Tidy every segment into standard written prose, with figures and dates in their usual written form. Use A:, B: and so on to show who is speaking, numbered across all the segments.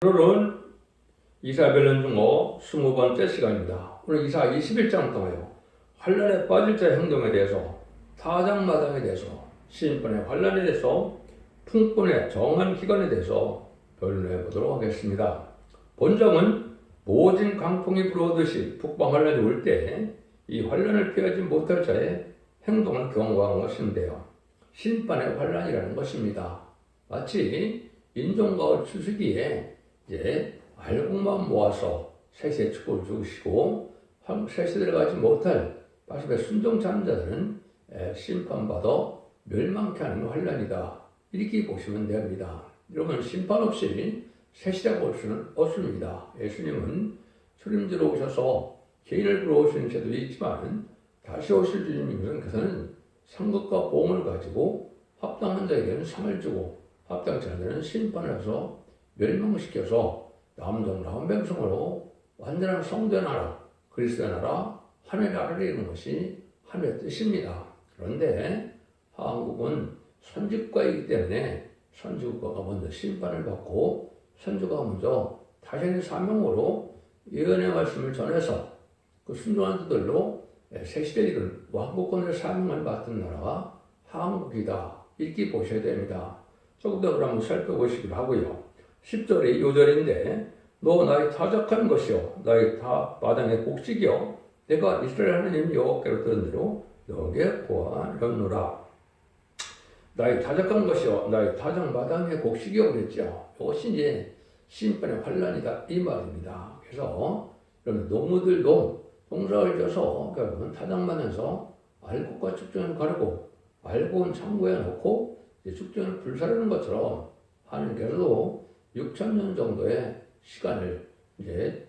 A: 오늘은 이사벨론 중어 20번째 시간입니다. 오늘 이사 21장 통하여 환란에 빠질 자의 행동에 대해서, 타작마당에 대해서, 심판의 환란에 대해서, 풍권의 정한 기간에 대해서 변론해 보도록 하겠습니다. 본정은 모진 강풍이 불어오듯이 북방 환란이 올 때 이 환란을 피하지 못할 자의 행동을 경고한 것인데요. 심판의 환란이라는 것입니다. 마치 인종가을 추수기에 이제 알곡만 모아서 셋의 축복을 주시고 셋에 들어가지 못할 바십의 순종치 않은 자들은 심판받아 멸망케 하는 환란이다. 이렇게 보시면 됩니다. 여러분, 심판 없이 셋이라고 볼 수는 없습니다. 예수님은 출임지로 오셔서 개인을 불러오시는 제도 있지만 다시 오실 주님께서는 상급과 보험을 가지고 합당한 자에게는 상을 주고 합당치 않은 자는 심판을 해서 멸망시켜서 남정나온 백성으로 완전한 성도의 나라, 그리스도의 나라, 하늘의 나라를 이루는 것이 하늘의 뜻입니다. 그런데 한국은 선지국가이기 때문에 선지국가가 먼저 심판을 받고 선지국가가 먼저 자신의 사명으로 예언의 말씀을 전해서 그 순종한 자들로 새시대에 이른 왕국권의 사명을 맡은 나라가 한국이다. 이렇게 보셔야 됩니다. 조금 더 한번 살펴보시기로 하고요. 10절이 요절인데, 너 나의 타작한 것이요 나의 마당의 곡식이요 내가 이스라엘 하나님 여호와께로 들은 대로 너에게 보아하였노라. 나의 타작한 것이요 나의 타작 마당의 곡식이요 그랬죠. 이것이 이제 심판의 환란이다 이 말입니다. 그래서 여러분, 농부들도 농사를 져서 결국은 타작만해서 알곡과 축전을 가르고 알곡은 창고에 넣고 축전을 불사르는 것처럼 하나님께서도 6,000년 정도의 시간을 이제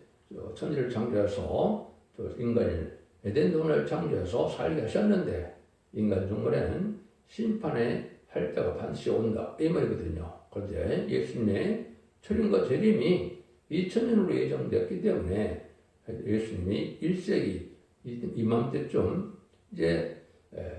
A: 천지를 창조해서 인간을 에덴 동산을 창조해서 살게 하셨는데, 인간 중간에는 심판의 할 때가 반드시 온다 이 말이거든요. 그런데 예수님의 철임과 재림이 2000년으로 예정되었기 때문에 예수님이 1세기 이맘때쯤 이제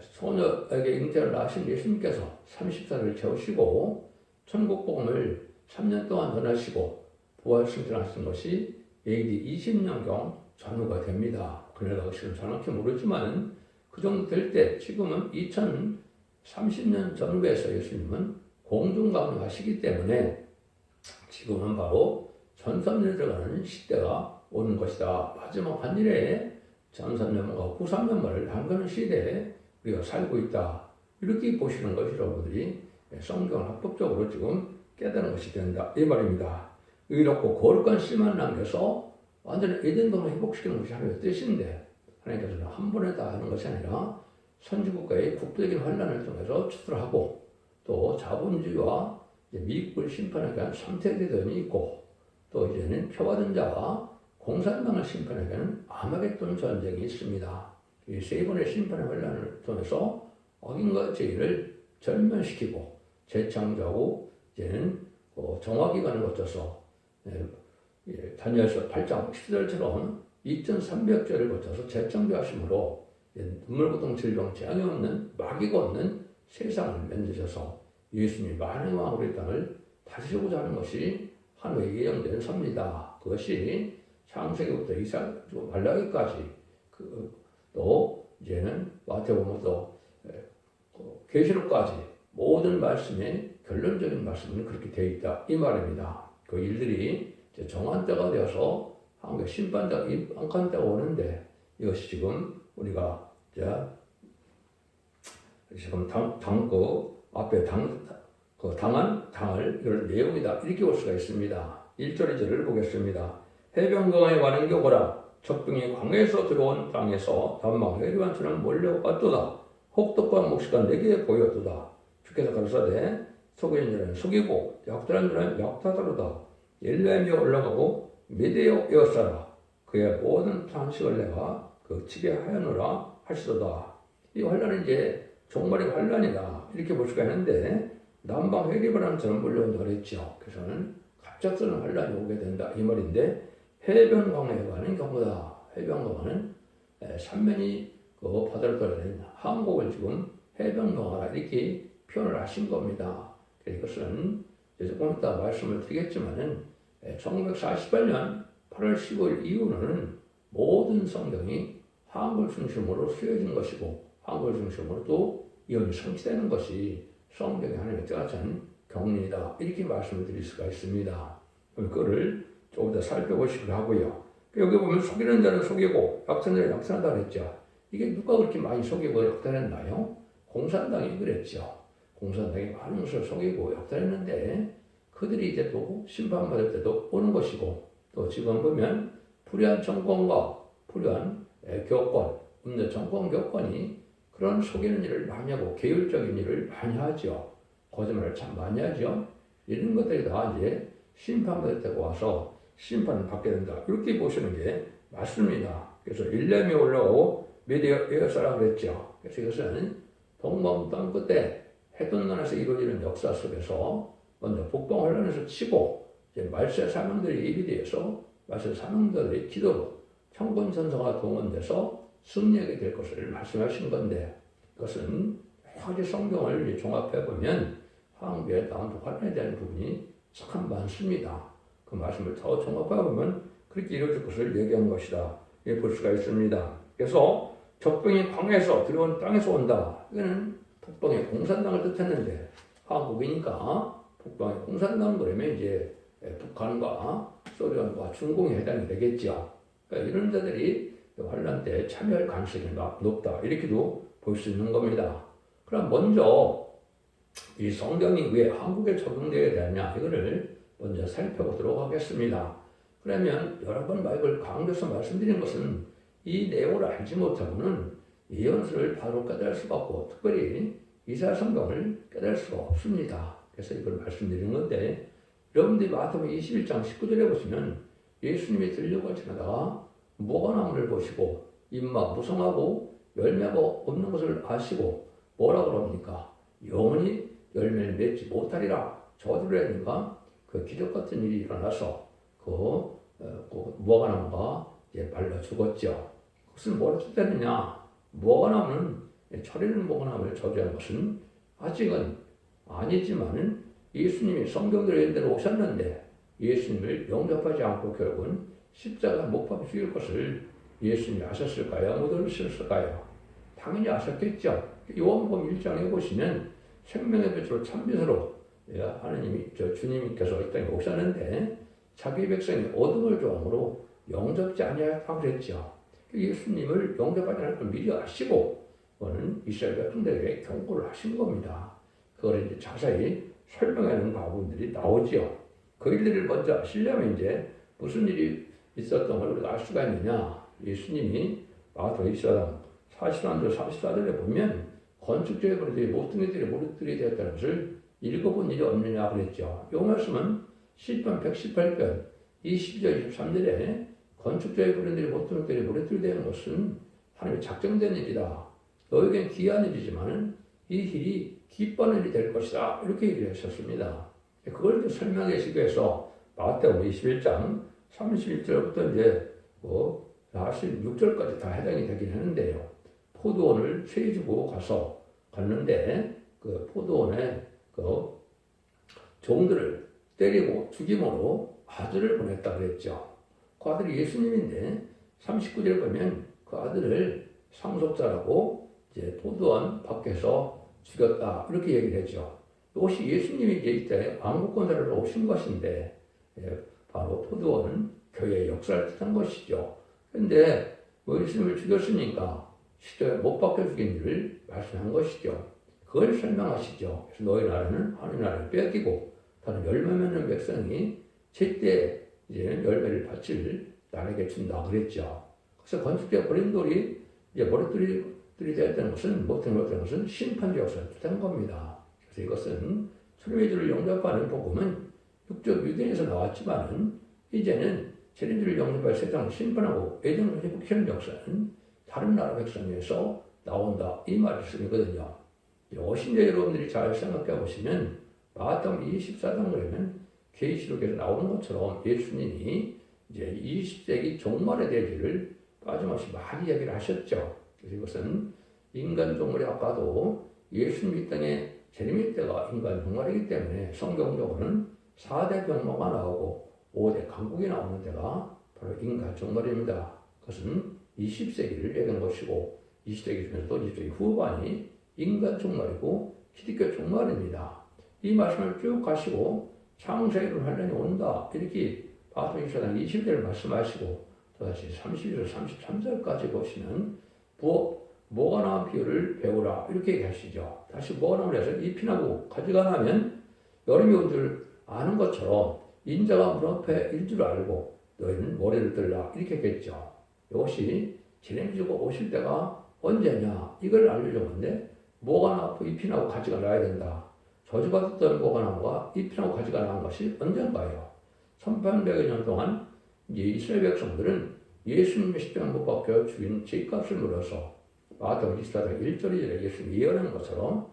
A: 소녀에게 잉태를 낳으신 예수님께서 30살을 채우시고 천국 복음을 3년 동안 전하시고 부활 승천하신 것이 AD 20년경 전후가 됩니다. 그래서 그것은 정확히 모르지만 그 정도 될 때, 지금은 2030년 전후에서 예수님은 공중강림하시기 때문에 지금은 바로 전삼년에 들어가는 시대가 오는 것이다. 마지막 한일에 전삼년과 후삼년말을 담그는 시대에 우리가 살고 있다. 이렇게 보시는 것이 여러분들이 성경을 합법적으로 지금 깨달은 것이 된다 이 말입니다. 의롭고 거룩한 씨만 남겨서 완전히 에덴 동을 회복시키는 것이 하나님의 뜻인데, 하나님께서는 한 번에 다 하는 것이 아니라 선지국가의 국부적인 환란을 통해서 추출하고, 또 자본주의와 미국을 심판하기 위한 삼태대전이 있고, 또 이제는 표받은 자와 공산당을 심판하기 위한 아마겟돈 전쟁이 있습니다. 이 세 번의 심판의 환란을 통해서 악인과 죄를 절면시키고 재창조하고, 이제는 정화기간을 거쳐서 다니엘서 8장 10절처럼 2300절을 거쳐서 재창조하심으로 눈물, 고통, 질병, 재앙이 없는, 마귀가 없는 세상을 만드셔서 예수님이 만왕의 왕으로 이 땅을 다스리고자 하는 것이 하나님의 예정된 섭니다. 그것이 창세기부터 말라기까지, 또 이제는 마태복음부터 계시록까지 모든 말씀에 결론적인 말씀은 그렇게 되어 있다 이 말입니다. 그 일들이 이제 정한 때가 되어서 한국의 심판때가 임박한 때가 오는데, 이것이 지금 우리가 이제 지금 앞에 당할 이런 내용이다 이렇게 볼 수가 있습니다. 1절 2절을 보겠습니다. 해변강에 가는 겨보라, 적병이 광에서 들어온 땅에서 단막 해류한처럼 몰려왔도다. 혹독한 묵시가 내게 보였도다. 주께서 가로사대 속이는 자는 속이고 약탈한 자는 약탈하도다. 엘라임에 올라가고 메대어 에어싸라. 그의 모든 탄식을 내가 그치게 하였노라 하시도다. 이 환란은 이제 종말의 환란이다 이렇게 볼 수가 있는데, 남방 해리바람처럼 몰려온다고 그랬죠. 그래서는 갑작스러운 환란이 오게 된다 이 말인데, 해변강에 가는 경우다. 해변강은 삼면이 바다를 떠나는 한국을 지금 해변강하라 이렇게 표현을 하신 겁니다. 이것은 조금 이따 말씀을 드리겠지만은 1948년 8월 15일 이후로는 모든 성경이 한글 중심으로 쓰여진 것이고 한글 중심으로 또 이언이 성취되는 것이 성경의 하나님의 뜻같은 경륜이다. 이렇게 말씀을 드릴 수가 있습니다. 그거를 조금 더 살펴보시기로 하고요. 여기 보면 속이는 자는 속이고 약탈하는 자는 약탈한다 그랬죠. 이게 누가 그렇게 많이 속이고 약탈했나요? 공산당이 그랬죠. 공산당이 많은 것을 속이고 약탈했는데 그들이 이제 또 심판받을 때도 오는 것이고 또 지금 보면 불의한 정권과 불의한 교권, 없는 정권 교권이 그런 속이는 일을 많이 하고 계율적인 일을 많이 하죠. 거짓말을 참 많이 하죠. 이런 것들이 다 이제 심판받을 때가 와서 심판을 받게 된다. 이렇게 보시는 게 맞습니다. 그래서 일렘이 올라오고 메디어서라고 그랬죠. 그래서 이것은 동방 땅 끝에 해돈난에서 이루어지는 역사 속에서 먼저 북방 혼란에서 치고 이제 말세 사명들이 예비되어서 말세 사명들의 기도로 청군선서가 동원돼서 승리하게 될 것을 말씀하신 건데 그것은 여러 가지 성경을 종합해 보면 한국의 남북 환란에 대한 부분이 참 많습니다. 그 말씀을 더 종합해 보면 그렇게 이루어질 것을 얘기한 것이다. 볼 수가 있습니다. 그래서 적병이 광야에서 들어온 땅에서 온다. 이거는 북방의 공산당을 뜻했는데 한국이니까 북방의 공산당 그러면 이제 북한과 소련과 중공에 해당이 되겠죠. 그러니까 이런 자들이 환란 때 참여할 가능성이 높다. 이렇게도 볼 수 있는 겁니다. 그럼 먼저 이 성경이 왜 한국에 적용되어야 되느냐 이거를 먼저 살펴보도록 하겠습니다. 그러면 여러 번 이걸 강조해서 말씀드린 것은 이 내용을 알지 못하고는 예언서를 바로 깨달을 수가 없고 특별히 이사야 성경을 깨달을 수가 없습니다. 그래서 이걸 말씀드리는 건데 여러분들이 마태복음 21장 19절에 보시면 예수님이 들려고 지나다가 무화과나무를 보시고 잎막 무성하고 열매가 없는 것을 아시고 뭐라 그럽니까? 영원히 열매를 맺지 못하리라 저주라니까 그 기적 같은 일이 일어나서 그 무화과나무가 이제 말라 죽었죠. 그것은 뭐라 뜻하느냐? 무화과나무는 철이는 무화과나무를 저주한 것은 아직은 아니지만은 예수님이 성경대로 대로 오셨는데 예수님을 영접하지 않고 결국은 십자가 못 박혀 죽일 것을 예수님이 아셨을까요? 못 아셨을까요? 당연히 아셨겠죠. 요한복음 1장에 보시면 생명의 빛으로 참빛으로 하나님이 주님께서 이 땅에 오셨는데 자기 백성이 어둠을 좋아함으로 영접지 아니하다고 그랬죠. 예수님을 영접하지 않을 걸 미리 아시고 그거는 이스라엘 백성들에게 경고를 하신 겁니다. 그걸 이제 자세히 설명하는 부분들이 나오죠. 그 일들을 먼저 아시려면 이제 무슨 일이 있었던 걸 우리가 알 수가 있느냐. 예수님이 마태복음 24장 44절 34절에 보면 건축자의 버리들이 모든 이들이 무릇들이 되었다는 것을 읽어본 일이 없느냐 그랬죠. 이 말씀은 시편 118편 22절 23절에 건축자의 버리들이 모든 이들이 무릇들이 되는 것은 하나님의 작정된 일이다. 너에겐 귀한 일이지만 이 일이 기뻐하는 일이 될 것이다. 이렇게 얘기를 하셨습니다. 그걸 설명해 주기 위해서 마태복음 21장 31절부터 이제 46절까지 다 해당이 되긴 하는데요. 포도원을 세주고 갔는데 그 포도원에 그 종들을 때리고 죽임으로 아들을 보냈다 그랬죠. 그 아들이 예수님인데 39절에 보면 그 아들을 상속자라고 이제 포도원 밖에서 죽였다 이렇게 얘기를 했죠. 이것이 예수님이 이제 이때 왕국권자로 오신 것인데 바로 포도원은 교회의 역사를 뜻한 것이죠. 그런데 예수님을 죽였으니까 시대에 못 박혀 죽인 일을 말씀한 것이죠. 그걸 설명하시죠. 그래서 너희 나라는 하나님 나라를 빼앗기고 다른 열매 맺는 백성이 제때 이제 열매를 바칠 나에게 준다 그랬죠. 그래서 건축자 고린돌이 이제 머리들이 되었다는 것은 못된 것은 심판적 역사를 뜻한 겁니다. 그래서 이것은 초대교회를 영접하는 복음은 육적 유대인에서 나왔지만은 이제는 재림주를 영접할 세상을 심판하고 애정을 회복하는 역사는 다른 나라 백성에서 나온다 이 말씀이거든요. 오신자 여러분들이 잘 생각해 보시면 마태복음 24장 그러면 계시록에서 나오는 것처럼 예수님이 이제 20세기 종말에 대한 일을 빠짐없이 많이 얘기를 하셨죠. 그래서 이것은 인간 종말이 아까도 예수님 이 땅에 재림일 때가 인간 종말이기 때문에 성경적으로는 4대 병마가 나오고 5대 강국이 나오는 때가 바로 인가 종말입니다. 그것은 20세기를 얘기하는 것이고 20세기 중에서도 20세기 후반이 인간 종말이고 기독교 종말입니다. 이 말씀을 쭉 가시고 창세기로 환란이 온다 이렇게 마태복음 20절을 말씀하시고 또다시 31절 33절까지 보시면 뭐가 나온 비유를 배우라 이렇게 얘기하시죠. 다시 뭐가 나오면 해서 잎이나고 가지가 나면 여름이 온 줄 아는 것처럼 인자가 문 앞에 일 줄 알고 너희는 모래를 들라 이렇게 했겠죠. 이것이 진행주가 오실 때가 언제냐 이걸 알려줬는데 뭐가 나고 잎이 나고 가지가 나야 된다. 저주받았던 뭐가 나무가 잎이 나고 가지가 나는 것이 언젠가요? 1800여 년 동안 이제 이스라엘 백성들은 예수님의 십자가 못 박혀 죽인 죄값을 물어서 마태복음 24장 1절 2절에 예수님이 예언한 것처럼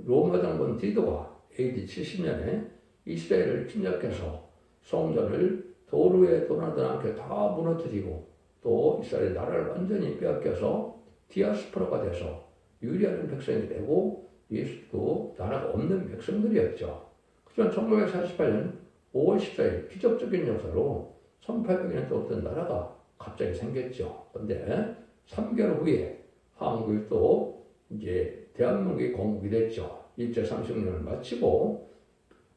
A: 로마 장군 디도가 AD 70년에 이스라엘을 침략해서 성전을 도루에 도나든 않게 다 무너뜨리고 또 이스라엘 나라를 완전히 빼앗겨서 디아스포라가 돼서 유리하는 백성이 되고 예수도 나라가 없는 백성들이었죠. 그전 1948년 5월 14일 기적적인 역사로 1800년 또 어떤 나라가 갑자기 생겼죠. 그런데 3개월 후에 한국이 또 이제 대한민국이 건국이 됐죠. 일제 30년을 마치고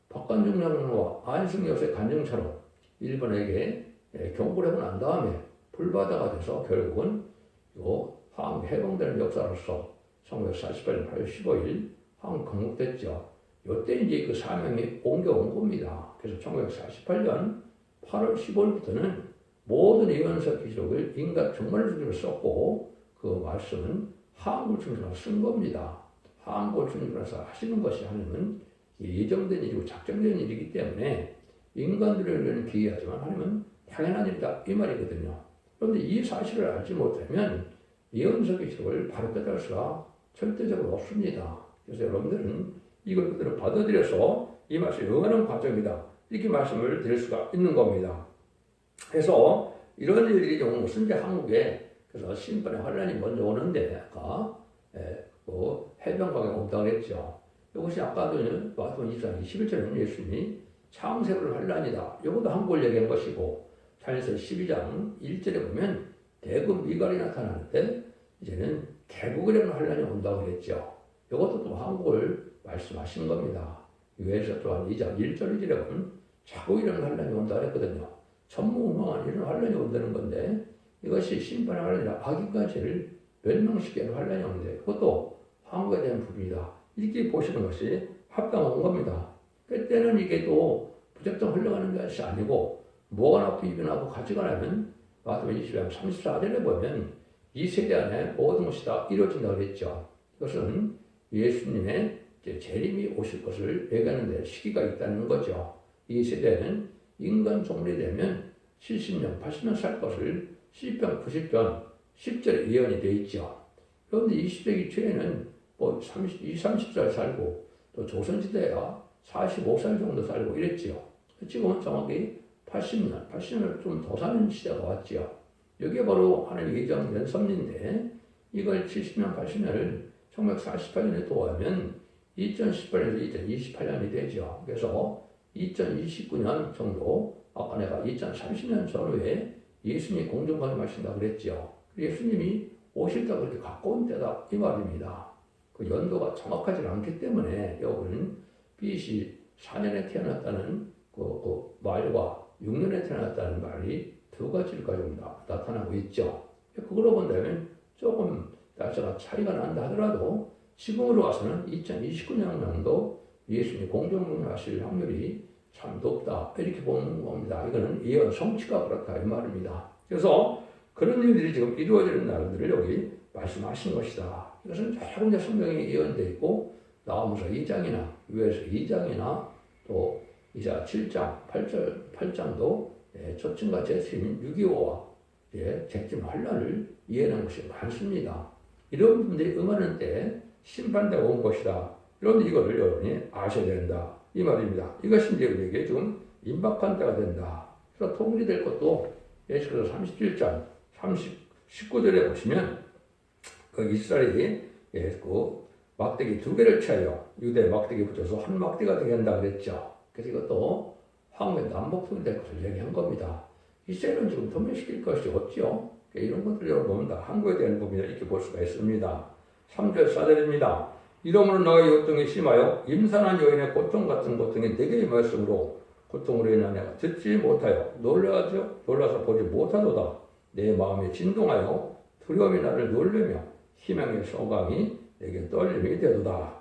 A: 박관중 장군과 안승 여사의 간증처럼 일본에게 경고를 하고 난 다음에 불바다가 돼서 결국은 요 한국 해방되는 역사로서 1948년 8월 15일 한국 건국됐죠. 이때 이제 그 사명이 옮겨온 겁니다. 그래서 1948년 8월 15일부터는 모든 예언서 기록을 인간 종말 주기로 썼고 그 말씀은 한국을 중심으로 쓴 겁니다. 한국을 중심으로 해서 하시는 것이 하나님은 예정된 일이고 작정된 일이기 때문에 인간들에게는 기이하지만 하나님은 당연한 일이다 이 말이거든요. 그런데 이 사실을 알지 못하면 예언서 기록을 바로 깨달을 수가 절대적으로 없습니다. 그래서 여러분들은 이걸 그대로 받아들여서 이 말씀이 응하는 과정이다 이렇게 말씀을 드릴 수가 있는 겁니다. 그래서 이런 일들이 오는 것은 이제 한국에 그래서 심판의 환란이 먼저 오는데 아까 해변강에 온다고 했죠. 이것이 아까도 마태복음 24장 21절에는 예수님이 창세기로 환란이다. 이것도 한국을 얘기한 것이고 다니엘서 12장 1절에 보면 대금 미갈이 나타나는데 이제는 개국이라는 환란이 온다고 했죠. 이것도 또 한국을 말씀하신 겁니다. 유에서 또한 2장 1절 2절에 보면 자국이라는 환란이 온다고 했거든요. 전무후무한 이런 환란이 온다는 건데 이것이 심판의 환란이라 악인까지를 멸망시키는 환란이 오는데 그것도 한국에 대한 부분이다. 이렇게 보시는 것이 합당한 겁니다. 그때는 이게 또 무작정 흘러가는 것이 아니고 뭐가 나고 입이 나고 가지가 나면 마태복음 20장 34절에 보면 이 세대 안에 모든 것이 다 이루어진다고 했죠. 이것은 예수님의 재림이 오실 것을 얘기하는 데 시기가 있다는 거죠. 이 세대는 인간 종말이 되면 70년, 80년 살 것을 시편 90편 10절에 예언이 되어 있죠. 그런데 20세기 초에는 30살 살고 또 조선시대야 45살 정도 살고 이랬지요. 지금은 정확히 80년을 좀 더 사는 시대가 왔지요. 여기에 바로 하나님 예정된 섭리인데 이걸 70년, 80년을 1948년에 도하면 2018년에서 2028년이 되죠. 그래서 2029년 정도 아까 내가 2030년 전후에 예수님이 공중강림하신다고 그랬죠. 예수님이 오실 때가 그렇게 가까운 때다 이 말입니다. 그 연도가 정확하지 않기 때문에 여기는 BC 4년에 태어났다는 그 말과 6년에 태어났다는 말이 두 가지를 가지고 나타나고 있죠. 그걸로 본다면 조금 날짜가 차이가 난다 하더라도 지금으로 와서는 2029년 정도 예수님이 공중강림하실 확률이 참 높다 이렇게 보는 겁니다. 이거는 예언 성취가 그렇다 이 말입니다. 그래서 그런 일들이 지금 이루어지는 날들을 여기 말씀하신 것이다. 이것은 조금 더 성경에 예언되어 있고 나아무서 2장이나 유에서 2장이나 또 이사 7장 8장도 초침과 제수인 6.25와 객진 환란을 이해하는 것이 많습니다. 이런 분들이 응하는 때 심판대가 온 것이다. 그런데 이거를 여러분이 아셔야 된다. 이 말입니다. 이것이 이제 우리에게 좀 임박한 때가 된다. 그래서 통일이 될 것도 예수께서 37장 19절에 보시면 그 이스라엘이 그 막대기 두 개를 쳐요. 유대 막대기 붙여서 한 막대가 되게 한다 그랬죠. 그래서 이것도 한국의 남북통일이 될 것을 얘기한 겁니다. 이스라엘은 지금 통일시킬 것이 없지요. 이런 것들을 여러분 다 한국에 대한 부분을 이렇게 볼 수가 있습니다. 3절 4절입니다. 이러므로 너의 고통이 심하여 임산한 여인의 고통 같은 고통이 네 개의 말씀으로 고통으로 인하여 내가 듣지 못하여 놀라서 보지 못하도다. 내 마음이 진동하여 두려움이 나를 놀래며 희망의 소강이 내게 떨림이 되도다.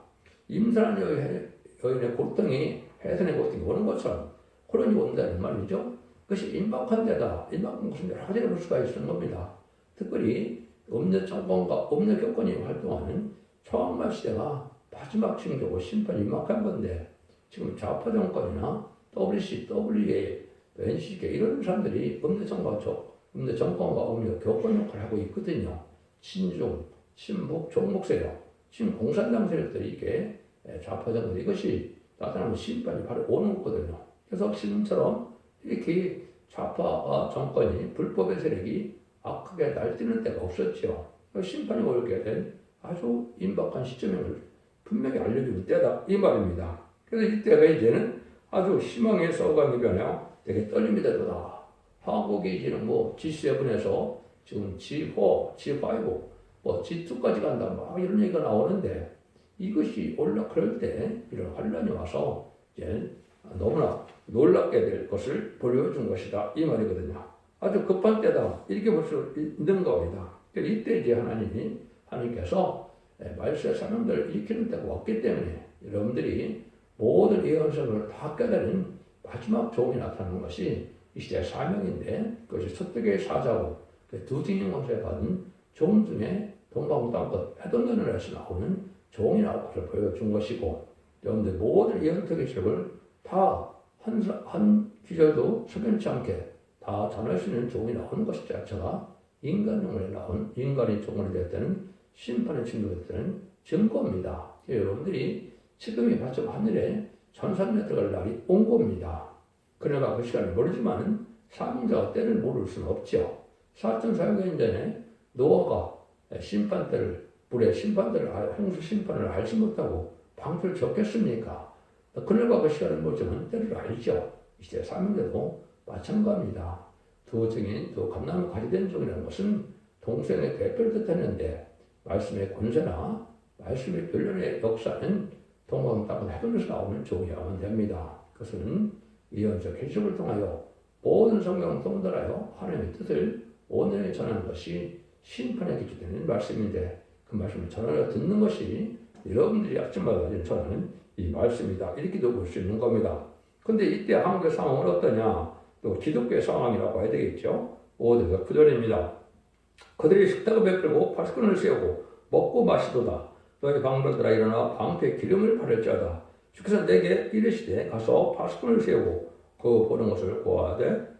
A: 임산한 여인의 고통이 해산의 고통이 오는 것처럼 그런이 온다는 말이죠. 그것이 임박한 데다 임박한 곳은 여러 가지로 볼 수가 있는 겁니다. 특별히 음력 정권과 음력 교권이 활동하는 초항말 시대가 마지막 징조고 심판이 임박한 건데 지금 좌파 정권이나 WC, WA, NCK 이런 사람들이 음력 정권과 음력 교권 역할을 하고 있거든요. 친중, 친북, 종북 세력, 친공산당 세력들이 이게 좌파 정권 이것이 나타나면 심판이 바로 오는 거거든요. 그래서 지금처럼 이렇게 좌파 정권이 불법의 세력이 악하게 날뛰는 때가 없었죠. 심판이 오게 된 아주 임박한 시점임을 분명히 알려주는 때다 이 말입니다. 그래서 이때가 이제는 아주 희망의 소강이 변하여 되게 떨림이 되더라. 한국이 이제는 뭐 G7에서 지금 G4, G5, 뭐 G2까지 간다 막 이런 얘기가 나오는데 이것이 그럴 때 이런 환란이 와서 이제 너무나 놀랍게 될 것을 보여준 것이다 이 말이거든요. 아주 급한 때다 이렇게 볼 수 있는 겁니다. 이때 이제 하나님께서 말세의 사명들을 일으키는 때가 왔기 때문에 여러분들이 모든 예언서를 다 깨달은 마지막 종이 나타나는 것이 이 시대의 사명인데 그것이 서택의 사자고 두 등의 원소에 받은 종 중에 동방 땅끝 해동전을에서 나오는 종이 나올 것을 보여준 것이고 여러분들 모든 예언적인 책을 다 한 기절도 석연치 않게 다 전할 수 있는 종이 나오는 것이 자체가 인간용으로 나온 인간이 종으로 되었다는 심판의 친구가 되는 증거입니다. 여러분들이 지금이 마침 하늘에 전산에 들어갈 날이 온 겁니다. 그러나 그 시간을 모르지만 사명자가 때를 모를 수는 없죠. 4,400년 전에 노아가 불의 심판대를 홍수 심판을 알지 못하고 방주를 졌겠습니까? 그날과 그 시간을 모르지만 때를 알죠. 이제 사명자도 마찬가지입니다. 두 증인, 두 감나무 가지된 종이라는 것은 동생의 대표를 뜻하는데 말씀의 권세나 말씀의 변론의 역사는 동방 땅은 해변에서 나오는 종이야만 됩니다. 그것은 예언적 해석을 통하여 모든 성경을 통달하여 하나님의 뜻을 온전히 전하는 것이 심판에 기초되는 말씀인데 그 말씀을 전하여 듣는 것이 여러분들이 아침마다 전하는 이 말씀이다. 이렇게도 볼 수 있는 겁니다. 근데 이때 한국의 상황은 어떠냐? 또 기독교의 상황이라고 해야 되겠죠. 5절에서 9절입니다. 그들이 식탁을 베풀고 파수꾼을 세우고 먹고 마시도다. 너희 방백들아 일어나 방패 기름을 바를지어다. 주께서 내게 이르시되 가서 파수꾼을 세우고 그 보는 것을 고하되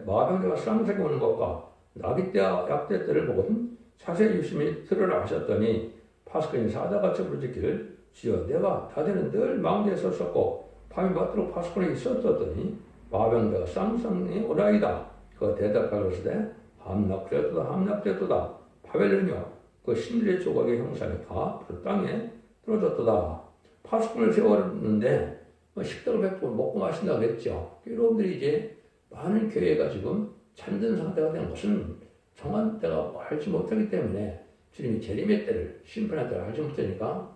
A: 마병자가 쌍색이 오는 것과 나귀 때와 약대 때를 보거든 자세히 유심히 들으라 하셨더니 파수꾼이 사자같이 부르짖기를 주여 내가 다되는 늘 망대에 섰었고 밤이 맞도록 파수꾼에 있었더니 마병자가 쌍쌍이 오라이다. 그 대답하시되 함락되었도다 바벨론이여 그 신들의 조각의 형상이 다 그 땅에 떨어졌도다. 파수꾼을 세웠는데 식탁을 베풀고 먹고 마신다고 했죠. 여러분들이 이제 많은 교회가 지금 잠든 상태가 된 것은 정한 때가 알지 못하기 때문에 주님이 재림의 때를 심판의 때를 알지 못하니까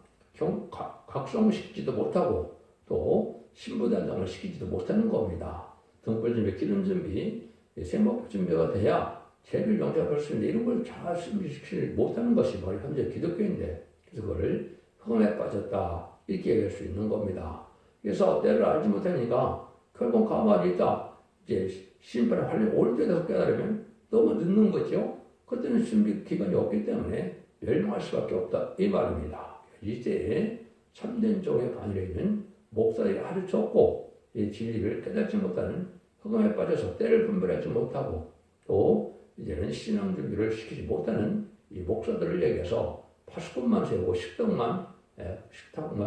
A: 각성시키지도 못하고 또 신부단장을 시키지도 못하는 겁니다. 등불 준비, 기름 준비, 생목부 준비가 돼야 죄를 용서할 수 있는데 이런 걸 잘 준비시키지 못하는 것이 바로 현재 기독교인데 그래서 그거를 흑암에 빠졌다 이렇게 얘기할 수 있는 겁니다. 그래서 때를 알지 못하니까 결국 가만히 있다. 이제 심판의 환란이 올 때 돼서 깨달으면 너무 늦는 거죠. 그때는 준비 기간이 없기 때문에 멸망할 수밖에 없다 이 말입니다. 이때 참된 종의 반열에 있는 목사들이 아주 적고 이 진리를 깨닫지 못하는 흑암에 빠져서 때를 분별하지 못하고 또 이제는 신앙 준비를 시키지 못하는 이 목사들을 얘기해서 파수꾼만 세우고 식탁만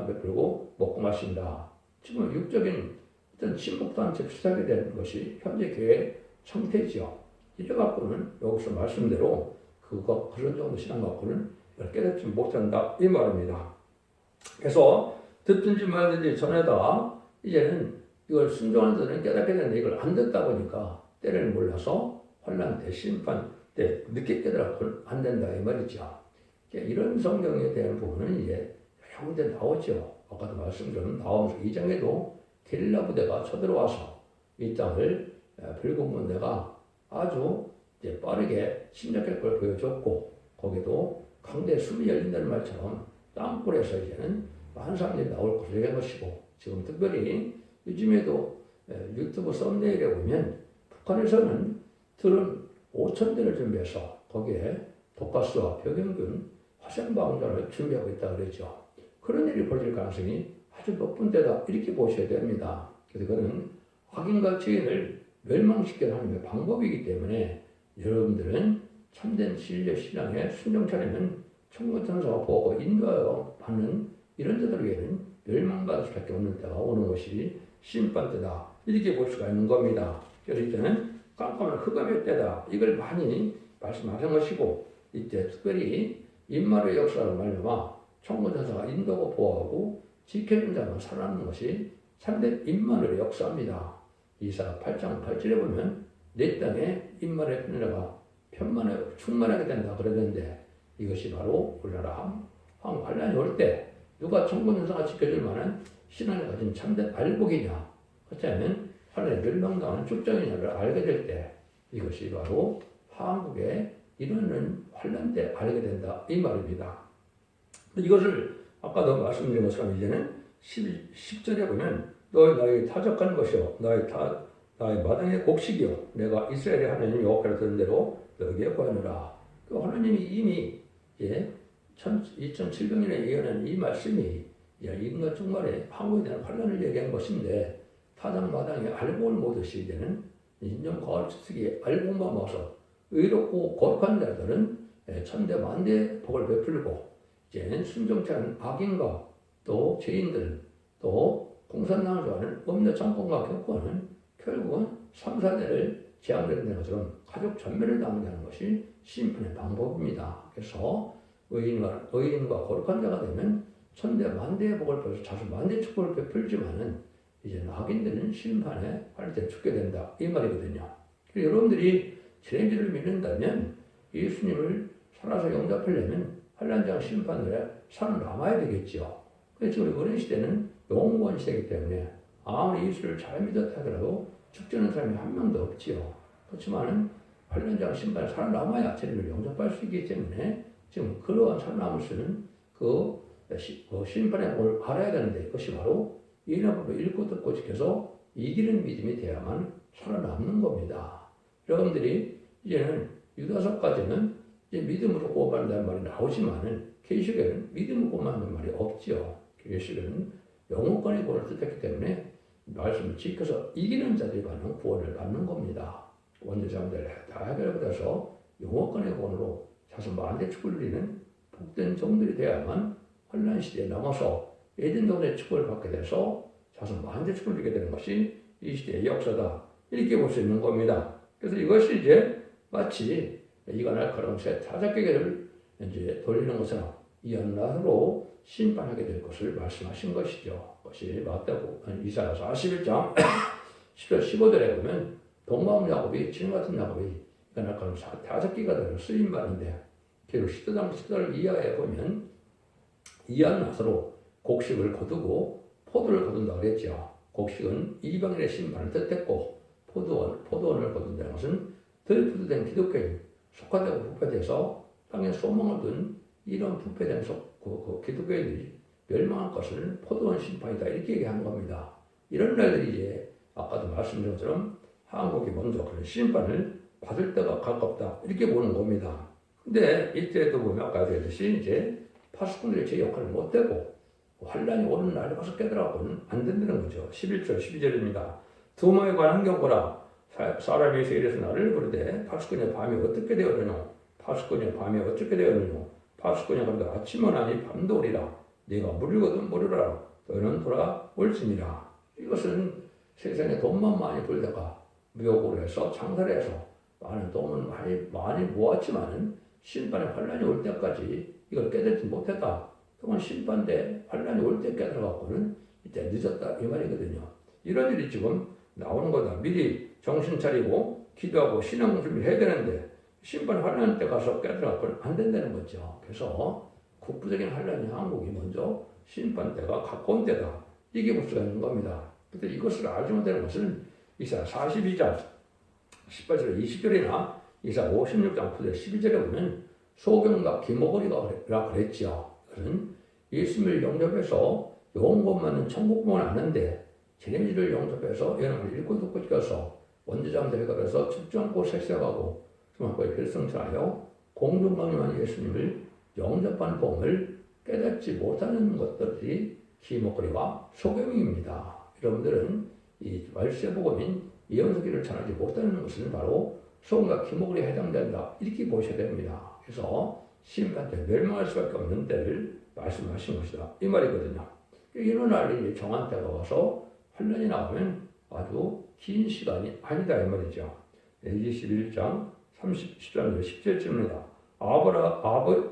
A: 베풀고 먹고 마신다. 지금 육적인 어떤 친목단체 비슷하게 되는 것이 현재 교회의 상태지요. 이래 갖고는 여기서 말씀대로 그런 정도 신앙 갖고는 깨닫지 못한다 이 말입니다. 그래서 듣든지 말든지 전에다 이제는 이걸 순종하는 자들은 깨닫게 되는데 이걸 안 듣다 보니까 때를 몰라서 환란 때 심판 때 늦게 깨달아서는 안 된다 이 말이죠. 이런 성경에 대한 부분은 이제 여러 군데 나오죠. 아까도 말씀드린 나오면서 2장에도 게릴라 부대가 쳐들어와서 이 땅을 붉은 문대가 아주 이제 빠르게 침략할 걸 보여줬고 거기도 강대 숨이 열린다는 말처럼 땅굴에서 이제는 많은 사람들이 나올 것을 얘기한 것이고 지금 특별히 요즘에도 유튜브 썸네일에 보면 북한에서는 드론 5,000대를 준비해서 거기에 독가스와 병영균 화생방사를 준비하고 있다 그러죠. 그런 일이 벌어질 가능성이 아주 높은 때다 이렇게 보셔야 됩니다. 그래서 그거는 악인과 죄인을 멸망시키는 하나님의 방법이기 때문에 여러분들은 참된 진리 신앙에 순종 차리면 천국 천사가 보고 인도하여 받는 이런 자들 위에는 멸망받을 수밖에 없는 때가 오는 것이 심판 때다 이렇게 볼 수가 있는 겁니다. 그래서 이때는 깜깜한 흑암의 때다 이걸 많이 말씀하신 것이고 이때 특별히 인마루의 역사를 말미암아 천국 천사가 인도하고 보호하고 지켜준 자만 살아남는 것이 참된 인마루의 역사입니다. 이사 8장 8절에 보면 내 땅에 인마루의 편애가 충만하게 된다 그러는데 이것이 바로 우리나라 황 환란이 올 때 누가 천국 천사가 지켜줄 만한 신앙을 가진 참된 알복이냐 그렇다면 환란에 멸망당하는 축적이냐를 알게 될 때 이것이 바로 한국에 이르는 환란 때 알게 된다 이 말입니다. 이것을 아까도 말씀드린 것처럼 이제는 10절에 보면 너희 나의 타적한 것이요 나의 마당의 곡식이요 내가 이스라엘의 하나님 여호와께로 들은 대로 너에게 구하노라. 그 하나님이 이미 2700년에 예언한 이 말씀이 인간 중간에 한국에 대한 환란을 얘기한 것인데 타작마당에 알곡을 모듯이 이제는 인정 거할 추석이 알곡만 먹어서 의롭고 거룩한 자들은 천대 만대 복을 베풀고 이제는 순종치 않은 악인과 또 죄인들 또 공산당을 좋아하는 법률 정권과 겪고는 결국은 3, 4대를 재앙되는 것처럼 가족 전멸을 당하는 것이 심판의 방법입니다. 그래서 의인과 거룩한 자가 되면 천대 만대의 복을 벌써 자수 만대 축복을 베풀지만은 이제 악인들은 심판에 할 때 죽게 된다 이 말이거든요. 그래서 여러분들이 진리를 믿는다면 예수님을 살아서 영접하려면 환란장 심판을 살아남아야 되겠죠. 그래서 지금 어린 시대는 영원 시대이기 때문에 아무리 예수를 잘 믿었다 하더라도 죽지는 사람이 한 명도 없지요. 그렇지만은 환란장 심판에 살아남아야 진리를 영접할 수 있기 때문에 지금 그러한 살아남을 수는 그 심판의 법을 알아야 되는데 그것이 바로 예언법을 읽고 듣고 지켜서 이기는 믿음이 돼야만 살아남는 겁니다. 여러분들이 이제는 유다서까지는 이제 믿음으로 구원받는다는 말이 나오지만은 계시록에는 믿음으로 구원받는 말이 없지요. 계시록에는 영원권의 구원을 뜻했기 때문에 말씀을 지켜서 이기는 자들이 받는 구원을 받는 겁니다. 원죄자들 다 해결받아서 영원권의 구원으로 자손 만대 축복을 누리는 복된 종들이 되어야만 환란 시대에 넘어서 에덴 동산의 축복을 받게 돼서 자손 만대 축복을 누리게 되는 것이 이 시대의 역사다. 이렇게 볼 수 있는 겁니다. 그래서 이것이 이제 마치 이가 날카로운 새 타작개를 이제 돌리는 것처럼 이한나로 심판하게 될 것을 말씀하신 것이죠. 그것이 이사야서 41장 10절 15절에 보면 동마음 야곱이 진 같은 야곱이 이가 날카로운 타작개가 되어 쓰임 받는데 기록 10절 이하에 보면 이한나로 곡식을 거두고 포도를 거둔다 그랬죠. 곡식은 이방인의 심판을 뜻했고 포도원을 거둔다는 것은 덜 부도된 기독교인 속화되고 부패돼서 땅에 소망을 둔 이런 부패된 기독교인들이 멸망할 것을 포도원 심판이다 이렇게 얘기한 겁니다. 이런 날들이 이제 아까도 말씀드린 것처럼 한국이 먼저 그런 심판을 받을 때가 가깝다 이렇게 보는 겁니다. 근데 이때도 보면 아까 얘기했듯이 이제 파수꾼들이 제 역할을 못하고 환란이 오는 날에 가서 깨달아고는 안 된다는 거죠. 11절 12절입니다. 두마에 관한 경고라 사람이 세일에서 나를 부르되 파수꾼의 밤이 어떻게 되었느뇨 파수꾼의 밤이 어떻게 되었느뇨 파수꾼이 그러다 아침은 아니 밤도 오리라 네가 물거든 모르라 너는 돌아올지니라. 이것은 세상에 돈만 많이 벌다가 무역으로 해서 장사를 해서 많은 돈을 많이 모았지만은 심판의 환란이 올 때까지 이걸 깨닫지 못했다. 그건 심판 때 환란이 올 때 깨달아갖고는 이제 늦었다 이 말이거든요. 이런 일이 지금 나오는 거다. 미리 정신 차리고 기도하고 신앙 준비해야 되는데 심판 환란 때 가서 깨달아서는 안 된다는 거죠. 그래서 국부적인 환란이 한국이 먼저 심판 때가 가까운 때다. 이게 볼 수가 있는 겁니다. 근데 이것을 알지 못하는 것은 이사 42장 18절 20절이나 이사 56장 9절 12절에 보면 소경과 기모거리가 그랬지요. 그것은 예수님을 영접해서 영원만 천국만 아는데 제네미를 영접해서 예언을 읽고 듣고 찍어서 원죄자들에 가서 춥지 않고 색색하고 주만과의 결성처하여 공중강림한 예수님을 영접한 복음을 깨닫지 못하는 것들이 기목거리와 소경입니다. 여러분들은 이 말세복음인 예언서기를 전하지 못하는 것은 바로 소경과 기목거리에 해당된다. 이렇게 보셔야 됩니다. 그래서 심판 때 멸망할 수밖에 없는 때를 말씀하신 것이다. 이 말이거든요. 이런 날이 정한 때가 와서 환란이 나오면 아주 긴 시간이 아니다 이 말이죠. 21장 10절 17절입니다.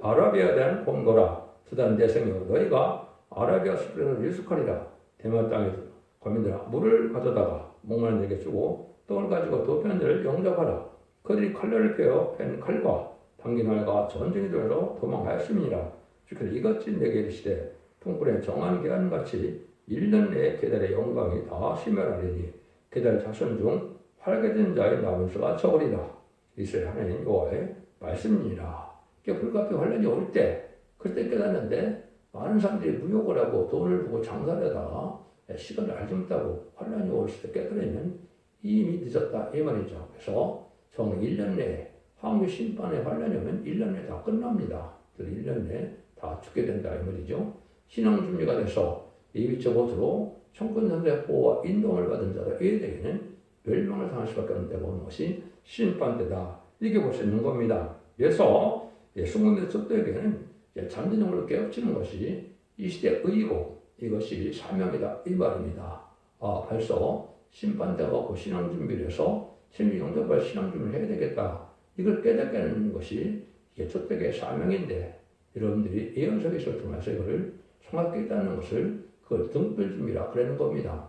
A: 아라비아에 대한 본거라 드단 대생이여 너희가 아라비아 숲에서 일숙하리라. 대만 땅에서 거민들아 물을 가져다가 목마른 내게 주고 떡을 가지고 두 편들을 영접하라. 그들이 칼날을 펴어 펜 칼과 당긴 활과 전쟁이 들어서 도망하였음이니라. 주께서 이같이 내게 이르시되 풍불에 정한 계란같이 1년 내에 계달의 영광이 다 심멸하리니 계달 자손 중 활개된 자의 나무수가 적으리라. 이스라엘 하나님 여호와의 말씀이니라. 불가피 환란이 올 때 그때 깨닫는데 많은 사람들이 무욕을 하고 돈을 보고 장사를 하다가 시간을 알지 못하고 환란이 올 때 깨달으면 이미 늦었다 이 말이죠. 그래서 정 1년 내에 황후 심판의 환란이 오면 1년 내에 다 끝납니다. 그래서 1년 내에 다 죽게 된다 이 말이죠. 신앙 준비가 돼서 이비처 곳으로 청근선대 보호와 인도를 받은 자들에게는 멸망을 당할 수밖에 없는 때가 오는 것이 심판 때다. 이렇게 볼 수 있는 겁니다. 그래서 순간의 족들에게는 잠든 영으로 깨우치는 것이 이 시대의 의고 이것이 사명이다 이 말입니다. 벌써 심판 때가 오고 신앙 준비를 해서 생명 영접할 신앙 준비를 해야 되겠다. 이걸 깨닫게 하는 것이 이게 족들의 사명인데 여러분들이 예언서기를 통해서 이거를 정확히 깨닫는 것을 그걸 등불 준비라 그러는 겁니다.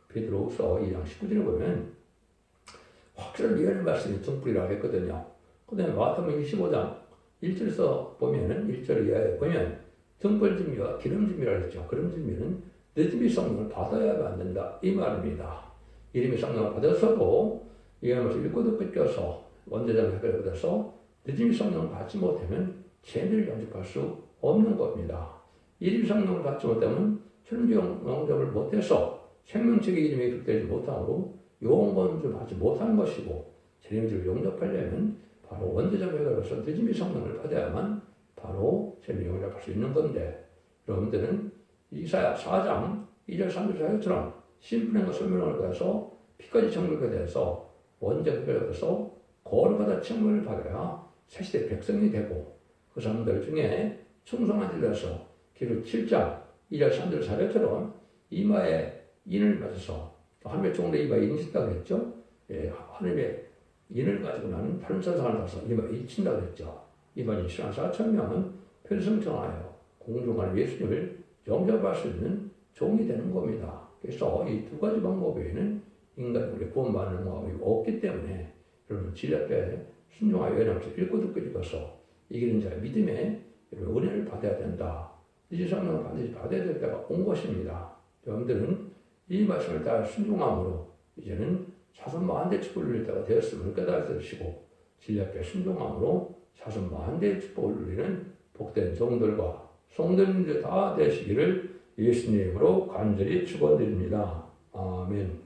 A: 베드로후서 2장 19절에 보면 확실한 예언의 말씀이 등불이라고 했거든요. 그 다음에 마태복음 25장 1절에서 보면은 1절 이하에 보면 등불 준비와 기름 준비라고 했죠. 기름 준비는 늦음이 성령을 받아야 안 된다 이 말입니다. 이름이 성령을 받아서도 예언을 읽고 듣고 껴서 원죄자를 해결받아서 늦음이 성령을 받지 못하면 죄를 영접할 수 없는 겁니다. 이름이 성령을 받지 못하면 천주영 영접을 못해서 생명책의 이름이 극되지 못하므로 영원권을 받지 못하는 것이고 재림주를 영접하려면 바로 원죄자 회개로서 늦음이 성령을 받아야만 바로 재림 영접할 수 있는 건데 여러분들은 이사야 4장 2절 3절 4절처럼 심판과 설명을 받아서 피까지 정결하게 돼서 원죄 회개를 받아서 거룩하다 칭찬을 받아야 새시대 백성이 되고 그 사람들 중에 충성한 자들에서 기록 7장 2절 3절 4절처럼 이마에 인을 맞아서 하나님의 종들의 이마에 인이 친다고 했죠. 하나님의 인을 가지고 나는 다른 세상을 가서 이마에 인이 친다고 했죠. 이마에 인한 4,000명은 편성청하여 공중한 예수님을 영접할 수 있는 종이 되는 겁니다. 그래서 이 두 가지 방법 외에는 인간이 구원받는 방법이 없기 때문에 여러분 진리앞에 순종하여 연합해서 읽고 듣고 읽어서 이기는 자의 믿음에 은혜를 받아야 된다. 이 성령을 반드시 받아야 될 때가 온 것입니다. 여러분들은 이 말씀을 다 순종함으로 이제는 자손 만대 축복을 누릴 때가 되었음을 깨달으시고 진리 앞에 순종함으로 자손 만대의 축복을 누리는 복된 종들과 성도님들 다 되시기를 예수님으로 간절히 축원드립니다. 아멘.